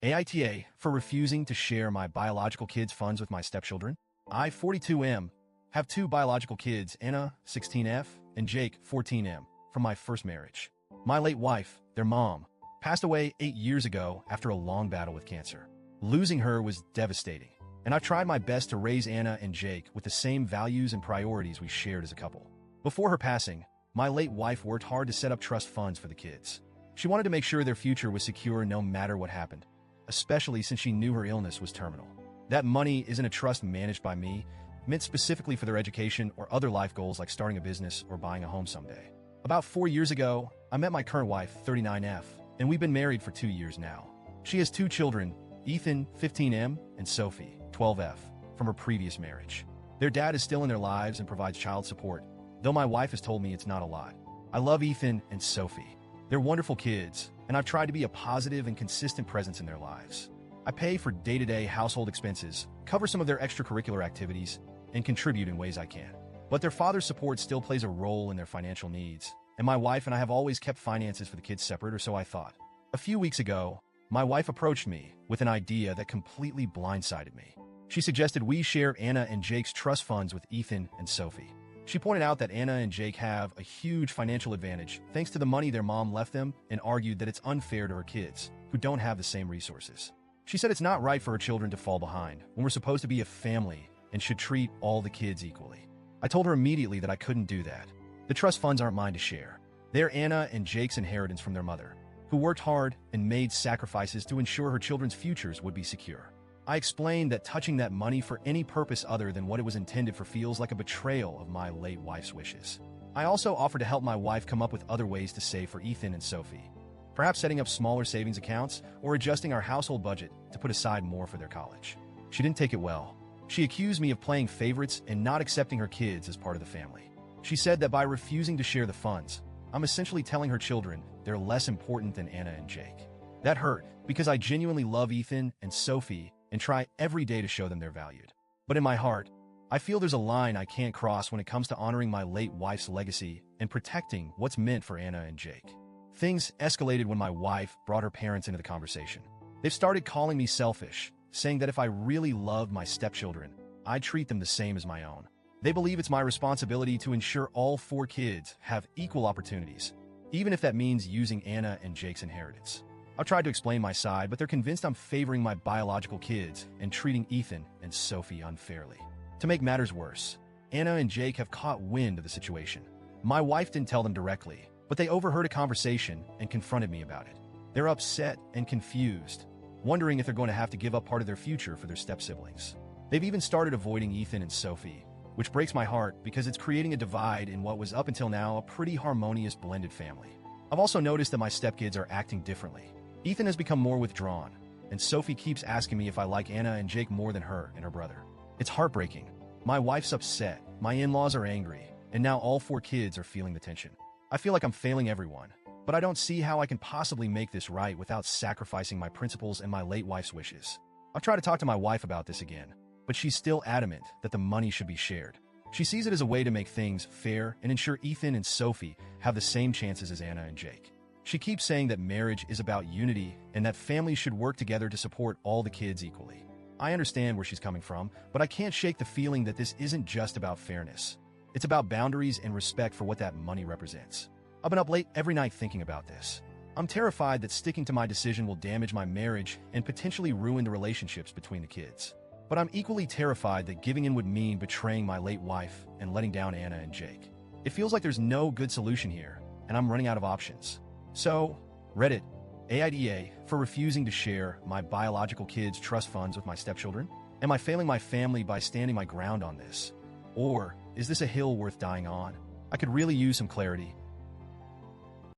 AITA for refusing to share my biological kids' funds with my stepchildren. I, 42M, have two biological kids, Anna, 16F, and Jake, 14M, from my first marriage. My late wife, their mom, passed away 8 years ago after a long battle with cancer. Losing her was devastating, and I've tried my best to raise Anna and Jake with the same values and priorities we shared as a couple. Before her passing, my late wife worked hard to set up trust funds for the kids. She wanted to make sure their future was secure no matter what happened, especially since she knew her illness was terminal. That money isn't a trust managed by me, meant specifically for their education or other life goals like starting a business or buying a home someday. About 4 years ago, I met my current wife, 39F, and we've been married for 2 years now. She has 2 children, Ethan, 15M, and Sophie, 12F, from her previous marriage. Their dad is still in their lives and provides child support, though my wife has told me it's not a lot. I love Ethan and Sophie. They're wonderful kids, and I've tried to be a positive and consistent presence in their lives. I pay for day-to-day household expenses, cover some of their extracurricular activities, and contribute in ways I can. But their father's support still plays a role in their financial needs, and my wife and I have always kept finances for the kids separate, or so I thought. A few weeks ago, my wife approached me with an idea that completely blindsided me. She suggested we share Anna and Jake's trust funds with Ethan and Sophie. She pointed out that Anna and Jake have a huge financial advantage thanks to the money their mom left them, and argued that it's unfair to her kids, who don't have the same resources. She said it's not right for her children to fall behind when we're supposed to be a family and should treat all the kids equally. I told her immediately that I couldn't do that. The trust funds aren't mine to share. They're Anna and Jake's inheritance from their mother, who worked hard and made sacrifices to ensure her children's futures would be secure. I explained that touching that money for any purpose other than what it was intended for feels like a betrayal of my late wife's wishes. I also offered to help my wife come up with other ways to save for Ethan and Sophie, perhaps setting up smaller savings accounts or adjusting our household budget to put aside more for their college. She didn't take it well. She accused me of playing favorites and not accepting her kids as part of the family. She said that by refusing to share the funds, I'm essentially telling her children they're less important than Anna and Jake. That hurt because I genuinely love Ethan and Sophie and try every day to show them they're valued. But in my heart, I feel there's a line I can't cross when it comes to honoring my late wife's legacy and protecting what's meant for Anna and Jake. Things escalated when my wife brought her parents into the conversation. They've started calling me selfish, saying that if I really loved my stepchildren, I'd treat them the same as my own. They believe it's my responsibility to ensure all 4 kids have equal opportunities, even if that means using Anna and Jake's inheritance. I've tried to explain my side, but they're convinced I'm favoring my biological kids and treating Ethan and Sophie unfairly. To make matters worse, Anna and Jake have caught wind of the situation. My wife didn't tell them directly, but they overheard a conversation and confronted me about it. They're upset and confused, wondering if they're going to have to give up part of their future for their step-siblings. They've even started avoiding Ethan and Sophie, which breaks my heart because it's creating a divide in what was up until now a pretty harmonious blended family. I've also noticed that my stepkids are acting differently. Ethan has become more withdrawn, and Sophie keeps asking me if I like Anna and Jake more than her and her brother. It's heartbreaking. My wife's upset, my in-laws are angry, and now all 4 kids are feeling the tension. I feel like I'm failing everyone, but I don't see how I can possibly make this right without sacrificing my principles and my late wife's wishes. I've tried to talk to my wife about this again, but she's still adamant that the money should be shared. She sees it as a way to make things fair and ensure Ethan and Sophie have the same chances as Anna and Jake. She keeps saying that marriage is about unity and that families should work together to support all the kids equally. I understand where she's coming from, but I can't shake the feeling that this isn't just about fairness. It's about boundaries and respect for what that money represents. I've been up late every night thinking about this. I'm terrified that sticking to my decision will damage my marriage and potentially ruin the relationships between the kids. But I'm equally terrified that giving in would mean betraying my late wife and letting down Anna and Jake. It feels like there's no good solution here, and I'm running out of options. So, Reddit, AITA for refusing to share my biological kids' trust funds with my stepchildren? Am I failing my family by standing my ground on this? Or is this a hill worth dying on? I could really use some clarity,